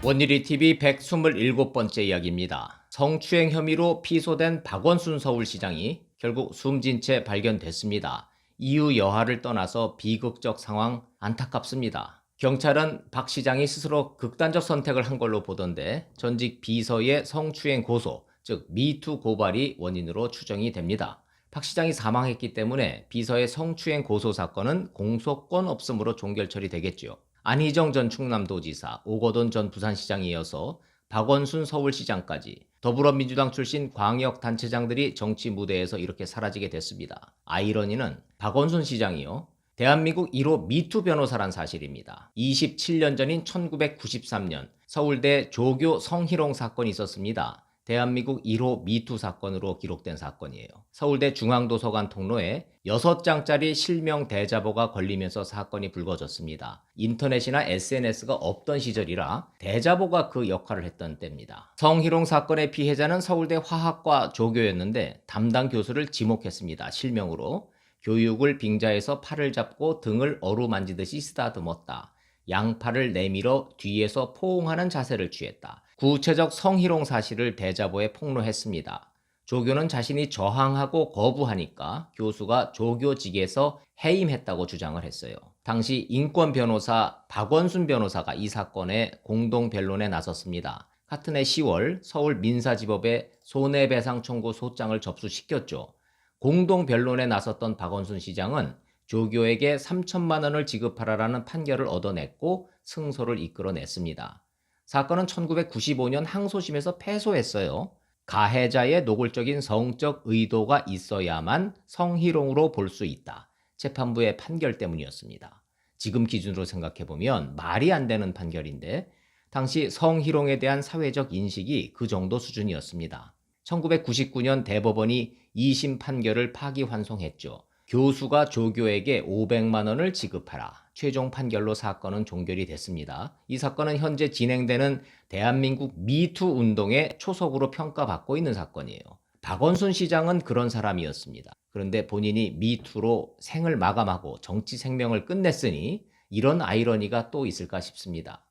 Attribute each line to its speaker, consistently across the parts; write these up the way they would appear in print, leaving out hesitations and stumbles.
Speaker 1: 원일이TV 127번째 이야기입니다. 성추행 혐의로 피소된 박원순 서울시장이 결국 숨진 채 발견됐습니다. 이유 여하를 떠나서 비극적 상황 안타깝습니다. 경찰은 박 시장이 스스로 극단적 선택을 한 걸로 보던데 전직 비서의 성추행 고소, 즉 미투 고발이 원인으로 추정이 됩니다. 박 시장이 사망했기 때문에 비서의 성추행 고소 사건은 공소권 없음으로 종결 처리되겠죠. 안희정 전 충남도지사, 오거돈 전 부산시장에 이어서 박원순 서울시장까지 더불어민주당 출신 광역단체장들이 정치 무대에서 이렇게 사라지게 됐습니다. 아이러니는 박원순 시장이요, 대한민국 1호 미투 변호사란 사실입니다. 27년 전인 1993년 서울대 조교 성희롱 사건이 있었습니다. 대한민국 1호 미투 사건으로 기록된 사건이에요. 서울대 중앙도서관 통로에 6장짜리 실명 대자보가 걸리면서 사건이 불거졌습니다. 인터넷이나 SNS가 없던 시절이라 대자보가 그 역할을 했던 때입니다. 성희롱 사건의 피해자는 서울대 화학과 조교였는데 담당 교수를 지목했습니다. 실명으로. 교육을 빙자해서 팔을 잡고 등을 어루만지듯이 쓰다듬었다. 양팔을 내밀어 뒤에서 포옹하는 자세를 취했다. 구체적 성희롱 사실을 대자보에 폭로했습니다. 조교는 자신이 저항하고 거부하니까 교수가 조교직에서 해임했다고 주장을 했어요. 당시 인권 변호사 박원순 변호사가 이 사건에 공동 변론에 나섰습니다. 같은 해 10월 서울 민사지법에 손해배상 청구 소장을 접수시켰죠. 공동 변론에 나섰던 박원순 시장은 조교에게 3천만 원을 지급하라라는 판결을 얻어냈고 승소를 이끌어냈습니다. 사건은 1995년 항소심에서 패소했어요. 가해자의 노골적인 성적 의도가 있어야만 성희롱으로 볼 수 있다. 재판부의 판결 때문이었습니다. 지금 기준으로 생각해보면 말이 안 되는 판결인데 당시 성희롱에 대한 사회적 인식이 그 정도 수준이었습니다. 1999년 대법원이 2심 판결을 파기환송했죠. 교수가 조교에게 500만 원을 지급하라. 최종 판결로 사건은 종결이 됐습니다. 이 사건은 현재 진행되는 대한민국 미투 운동의 초석으로 평가받고 있는 사건이에요. 박원순 시장은 그런 사람이었습니다. 그런데 본인이 미투로 생을 마감하고 정치 생명을 끝냈으니 이런 아이러니가 또 있을까 싶습니다.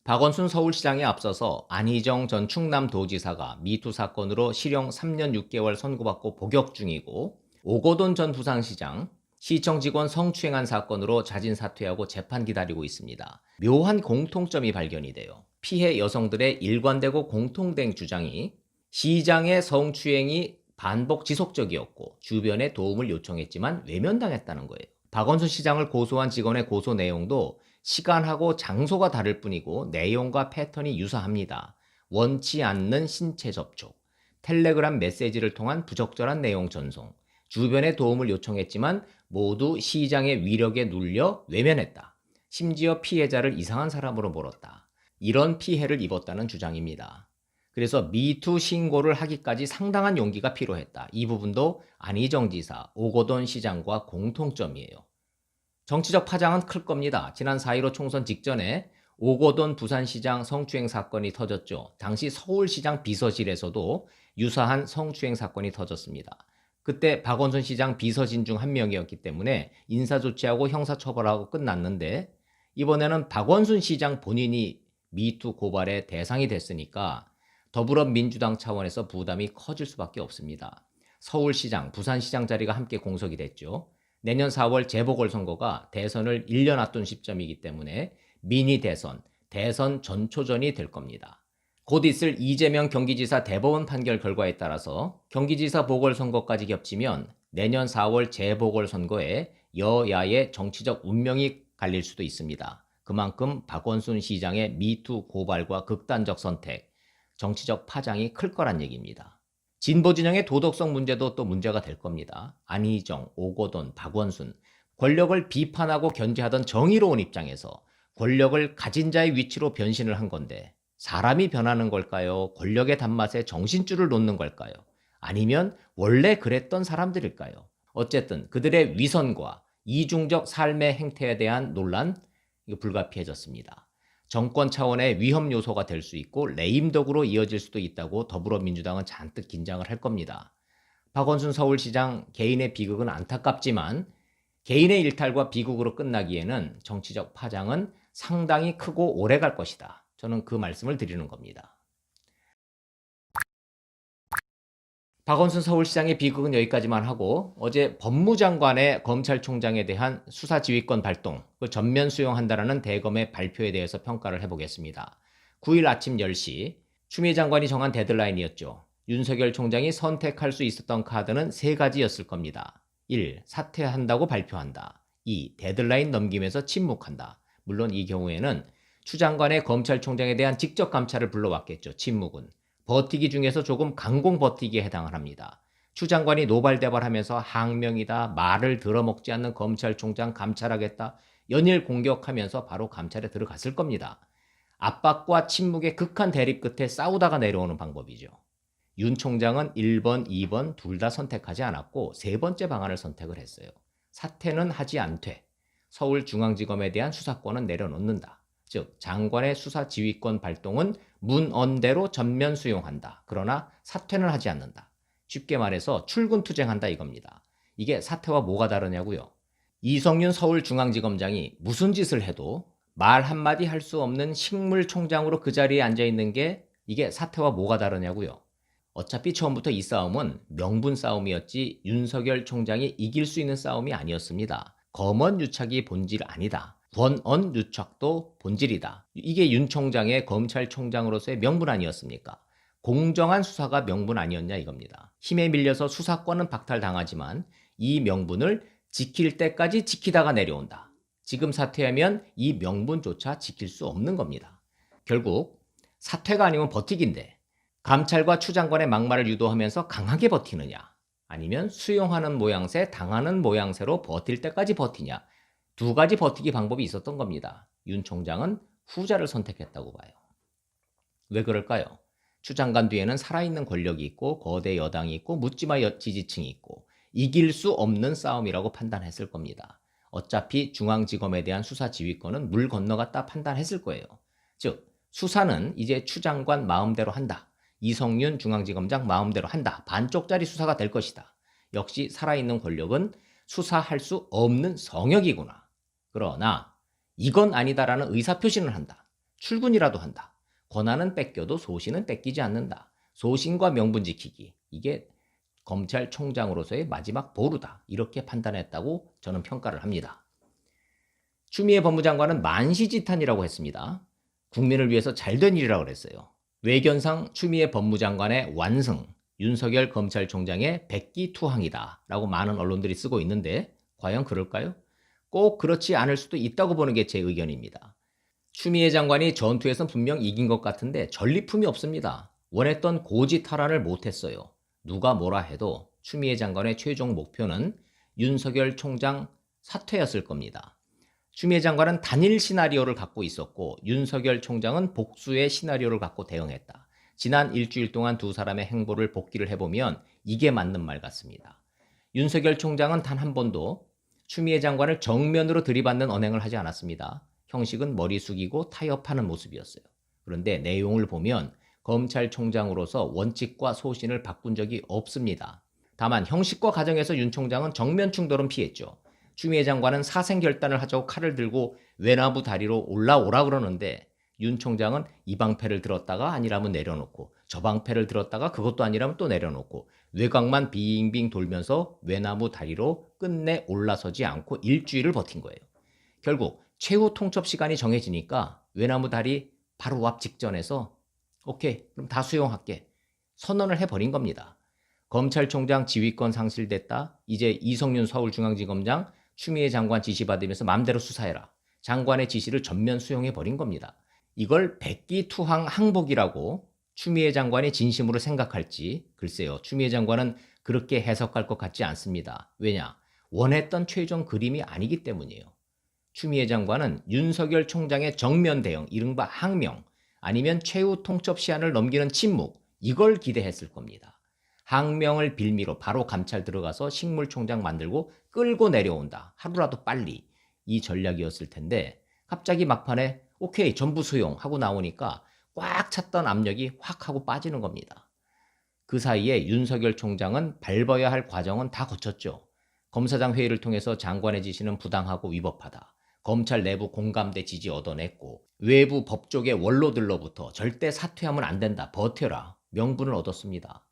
Speaker 1: 박원순 서울시장에 앞서서 안희정 전 충남도지사가 미투 사건으로 실형 3년 6개월 선고받고 복역 중이고, 오거돈 전 부산시장 시청 직원 성추행한 사건으로 자진 사퇴하고 재판 기다리고 있습니다. 묘한 공통점이 발견이 돼요. 피해 여성들의 일관되고 공통된 주장이 시장의 성추행이 반복 지속적이었고 주변에 도움을 요청했지만 외면당했다는 거예요. 박원순 시장을 고소한 직원의 고소 내용도 시간하고 장소가 다를 뿐이고 내용과 패턴이 유사합니다. 원치 않는 신체 접촉, 텔레그램 메시지를 통한 부적절한 내용 전송, 주변에 도움을 요청했지만 모두 시장의 위력에 눌려 외면했다. 심지어 피해자를 이상한 사람으로 몰았다. 이런 피해를 입었다는 주장입니다. 그래서 미투 신고를 하기까지 상당한 용기가 필요했다. 이 부분도 안희정 지사, 오거돈 시장과 공통점이에요. 정치적 파장은 클 겁니다. 지난 4.15 총선 직전에 오거돈 부산시장 성추행 사건이 터졌죠. 당시 서울시장 비서실에서도 유사한 성추행 사건이 터졌습니다. 그때 박원순 시장 비서진 중 한 명이었기 때문에 인사조치하고 형사처벌하고 끝났는데 이번에는 박원순 시장 본인이 미투 고발의 대상이 됐으니까 더불어민주당 차원에서 부담이 커질 수밖에 없습니다. 서울시장, 부산시장 자리가 함께 공석이 됐죠. 내년 4월 재보궐선거가 대선을 1년 앞둔 시점이기 때문에 미니 대선, 대선 전초전이 될 겁니다. 곧 있을 이재명 경기지사 대법원 판결 결과에 따라서 경기지사 보궐선거까지 겹치면 내년 4월 재보궐선거에 여야의 정치적 운명이 갈릴 수도 있습니다. 그만큼 박원순 시장의 미투 고발과 극단적 선택, 정치적 파장이 클 거란 얘기입니다. 진보 진영의 도덕성 문제도 또 문제가 될 겁니다. 안희정, 오거돈, 박원순, 권력을 비판하고 견제하던 정의로운 입장에서 권력을 가진 자의 위치로 변신을 한 건데 사람이 변하는 걸까요? 권력의 단맛에 정신줄을 놓는 걸까요? 아니면 원래 그랬던 사람들일까요? 어쨌든 그들의 위선과 이중적 삶의 행태에 대한 논란, 이거 불가피해졌습니다. 정권 차원의 위험 요소가 될 수 있고 레임덕으로 이어질 수도 있다고 더불어민주당은 잔뜩 긴장을 할 겁니다. 박원순 서울시장 개인의 비극은 안타깝지만 개인의 일탈과 비극으로 끝나기에는 정치적 파장은 상당히 크고 오래 갈 것이다. 저는 그 말씀을 드리는 겁니다. 박원순 서울시장의 비극은 여기까지만 하고 어제 법무장관의 검찰총장에 대한 수사지휘권 발동, 그 전면 수용한다라는 대검의 발표에 대해서 평가를 해보겠습니다. 9일 아침 10시 추미애 장관이 정한 데드라인이었죠. 윤석열 총장이 선택할 수 있었던 카드는 세 가지였을 겁니다. 1. 사퇴한다고 발표한다. 2. 데드라인 넘기면서 침묵한다. 물론 이 경우에는 추 장관의 검찰총장에 대한 직접 감찰을 불러왔겠죠. 침묵은. 버티기 중에서 조금 강공 버티기에 해당을 합니다. 추 장관이 노발대발하면서 항명이다, 말을 들어먹지 않는 검찰총장 감찰하겠다, 연일 공격하면서 바로 감찰에 들어갔을 겁니다. 압박과 침묵의 극한 대립 끝에 싸우다가 내려오는 방법이죠. 윤 총장은 1번, 2번 둘 다 선택하지 않았고 세 번째 방안을 선택을 했어요. 사퇴는 하지 않되 서울중앙지검에 대한 수사권은 내려놓는다. 즉 장관의 수사 지휘권 발동은 문언대로 전면 수용한다. 그러나 사퇴는 하지 않는다. 쉽게 말해서 출근 투쟁한다 이겁니다. 이게 사퇴와 뭐가 다르냐고요. 이성윤 서울중앙지검장이 무슨 짓을 해도 말 한마디 할 수 없는 식물총장으로 그 자리에 앉아있는 게 이게 사퇴와 뭐가 다르냐고요. 어차피 처음부터 이 싸움은 명분 싸움이었지 윤석열 총장이 이길 수 있는 싸움이 아니었습니다. 검언 유착이 본질 아니다. 권언 유착도 본질이다. 이게 윤 총장의 검찰총장으로서의 명분 아니었습니까? 공정한 수사가 명분 아니었냐 이겁니다. 힘에 밀려서 수사권은 박탈당하지만 이 명분을 지킬 때까지 지키다가 내려온다. 지금 사퇴하면 이 명분조차 지킬 수 없는 겁니다. 결국 사퇴가 아니면 버티기인데 감찰과 추 장관의 막말을 유도하면서 강하게 버티느냐 아니면 수용하는 모양새 당하는 모양새로 버틸 때까지 버티냐 두 가지 버티기 방법이 있었던 겁니다. 윤 총장은 후자를 선택했다고 봐요. 왜 그럴까요? 추 장관 뒤에는 살아있는 권력이 있고 거대 여당이 있고 묻지마 지지층이 있고 이길 수 없는 싸움이라고 판단했을 겁니다. 어차피 중앙지검에 대한 수사 지휘권은 물 건너갔다 판단했을 거예요. 즉 수사는 이제 추 장관 마음대로 한다. 이성윤 중앙지검장 마음대로 한다. 반쪽짜리 수사가 될 것이다. 역시 살아있는 권력은 수사할 수 없는 성역이구나. 그러나 이건 아니다라는 의사표시는 한다. 출근이라도 한다. 권한은 뺏겨도 소신은 뺏기지 않는다. 소신과 명분 지키기. 이게 검찰총장으로서의 마지막 보루다. 이렇게 판단했다고 저는 평가를 합니다. 추미애 법무장관은 만시지탄이라고 했습니다. 국민을 위해서 잘된 일이라고 그랬어요. 외견상 추미애 법무장관의 완승, 윤석열 검찰총장의 백기투항이다 라고 많은 언론들이 쓰고 있는데 과연 그럴까요? 꼭 그렇지 않을 수도 있다고 보는 게 제 의견입니다. 추미애 장관이 전투에서 분명 이긴 것 같은데 전리품이 없습니다. 원했던 고지탈환을 못했어요. 누가 뭐라 해도 추미애 장관의 최종 목표는 윤석열 총장 사퇴였을 겁니다. 추미애 장관은 단일 시나리오를 갖고 있었고 윤석열 총장은 복수의 시나리오를 갖고 대응했다. 지난 일주일 동안 두 사람의 행보를 복기를 해보면 이게 맞는 말 같습니다. 윤석열 총장은 단 한 번도 추미애 장관을 정면으로 들이받는 언행을 하지 않았습니다. 형식은 머리 숙이고 타협하는 모습이었어요. 그런데 내용을 보면 검찰총장으로서 원칙과 소신을 바꾼 적이 없습니다. 다만 형식과 가정에서 윤 총장은 정면 충돌은 피했죠. 추미애 장관은 사생결단을 하자고 칼을 들고 외나무 다리로 올라오라 그러는데 윤 총장은 이 방패를 들었다가 아니라면 내려놓고 저 방패를 들었다가 그것도 아니라면 또 내려놓고 외곽만 빙빙 돌면서 외나무 다리로 끝내 올라서지 않고 일주일을 버틴 거예요. 결국 최후 통첩 시간이 정해지니까 외나무 다리 바로 앞 직전에서 오케이 그럼 다 수용할게 선언을 해버린 겁니다. 검찰총장 지휘권 상실됐다. 이제 이성윤 서울중앙지검장 추미애 장관 지시받으면서 마음대로 수사해라. 장관의 지시를 전면 수용해버린 겁니다. 이걸 백기투항 항복이라고 추미애 장관이 진심으로 생각할지 글쎄요. 추미애 장관은 그렇게 해석할 것 같지 않습니다. 왜냐? 원했던 최종 그림이 아니기 때문이에요. 추미애 장관은 윤석열 총장의 정면 대응, 이른바 항명, 아니면 최후 통첩 시한을 넘기는 침묵, 이걸 기대했을 겁니다. 항명을 빌미로 바로 감찰 들어가서 식물총장 만들고 끌고 내려온다. 하루라도 빨리. 이 전략이었을 텐데 갑자기 막판에 오케이 전부 수용하고 나오니까 꽉 찼던 압력이 확 하고 빠지는 겁니다. 그 사이에 윤석열 총장은 밟아야 할 과정은 다 거쳤죠. 검사장 회의를 통해서 장관의 지시는 부당하고 위법하다. 검찰 내부 공감대 지지 얻어냈고 외부 법조계 원로들로부터 절대 사퇴하면 안 된다. 버텨라. 명분을 얻었습니다.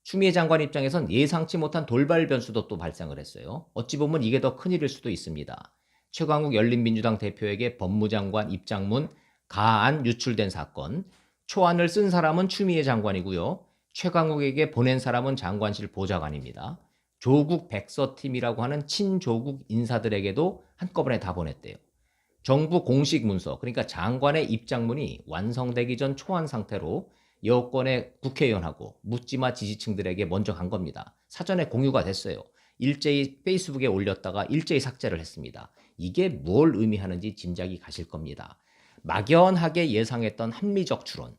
Speaker 1: 추미애 장관 입장에선 예상치 못한 돌발 변수도 또 발생을 했어요. 어찌 보면 이게 더 큰일일 수도 있습니다. 최광욱 열린민주당 대표에게 법무장관 입장문 가안 유출된 사건, 초안을 쓴 사람은 추미애 장관이고요. 최광욱에게 보낸 사람은 장관실 보좌관입니다. 조국 백서팀이라고 하는 친조국 인사들에게도 한꺼번에 다 보냈대요. 정부 공식 문서, 그러니까 장관의 입장문이 완성되기 전 초안 상태로 여권의 국회의원하고 묻지마 지지층들에게 먼저 간 겁니다. 사전에 공유가 됐어요. 일제히 페이스북에 올렸다가 일제히 삭제를 했습니다. 이게 뭘 의미하는지 짐작이 가실 겁니다. 막연하게 예상했던 합리적 추론,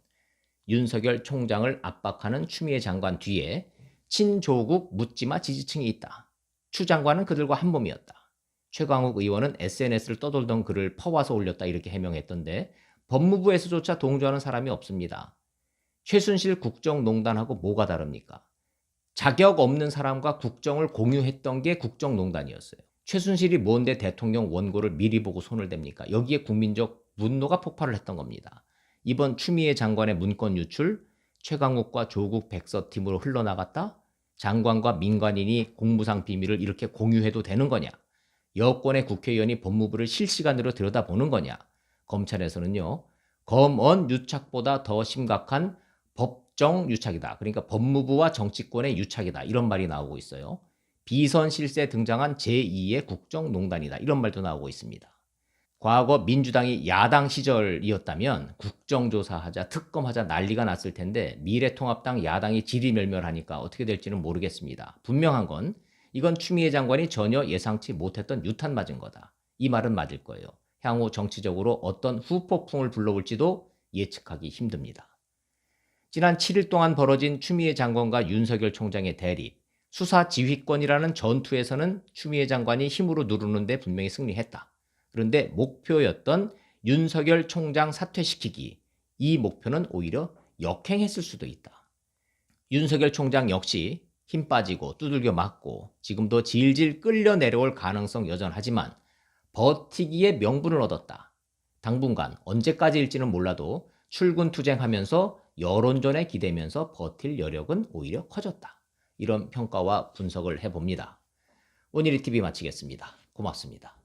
Speaker 1: 윤석열 총장을 압박하는 추미애 장관 뒤에 친조국 묻지마 지지층이 있다. 추 장관은 그들과 한 몸이었다. 최광욱 의원은 SNS를 떠돌던 글을 퍼와서 올렸다 이렇게 해명했던데 법무부에서조차 동조하는 사람이 없습니다. 최순실 국정농단하고 뭐가 다릅니까? 자격 없는 사람과 국정을 공유했던 게 국정농단이었어요. 최순실이 뭔데 대통령 원고를 미리 보고 손을 댑니까? 여기에 국민적 분노가 폭발을 했던 겁니다. 이번 추미애 장관의 문건 유출, 최강욱과 조국 백서팀으로 흘러나갔다? 장관과 민간인이 공무상 비밀을 이렇게 공유해도 되는 거냐? 여권의 국회의원이 법무부를 실시간으로 들여다보는 거냐? 검찰에서는요, 검언 유착보다 더 심각한 법정 유착이다. 그러니까 법무부와 정치권의 유착이다. 이런 말이 나오고 있어요. 비선 실세 등장한 제2의 국정농단이다. 이런 말도 나오고 있습니다. 과거 민주당이 야당 시절이었다면 국정조사하자, 특검하자 난리가 났을 텐데 미래통합당 야당이 지리멸멸하니까 어떻게 될지는 모르겠습니다. 분명한 건 이건 추미애 장관이 전혀 예상치 못했던 유탄 맞은 거다. 이 말은 맞을 거예요. 향후 정치적으로 어떤 후폭풍을 불러올지도 예측하기 힘듭니다. 지난 7일 동안 벌어진 추미애 장관과 윤석열 총장의 대립, 수사 지휘권이라는 전투에서는 추미애 장관이 힘으로 누르는데 분명히 승리했다. 그런데 목표였던 윤석열 총장 사퇴시키기, 이 목표는 오히려 역행했을 수도 있다. 윤석열 총장 역시 힘 빠지고 두들겨 맞고 지금도 질질 끌려 내려올 가능성 여전하지만 버티기에 명분을 얻었다. 당분간 언제까지일지는 몰라도 출근 투쟁하면서 여론전에 기대면서 버틸 여력은 오히려 커졌다. 이런 평가와 분석을 해봅니다. 오늘의 TV 마치겠습니다. 고맙습니다.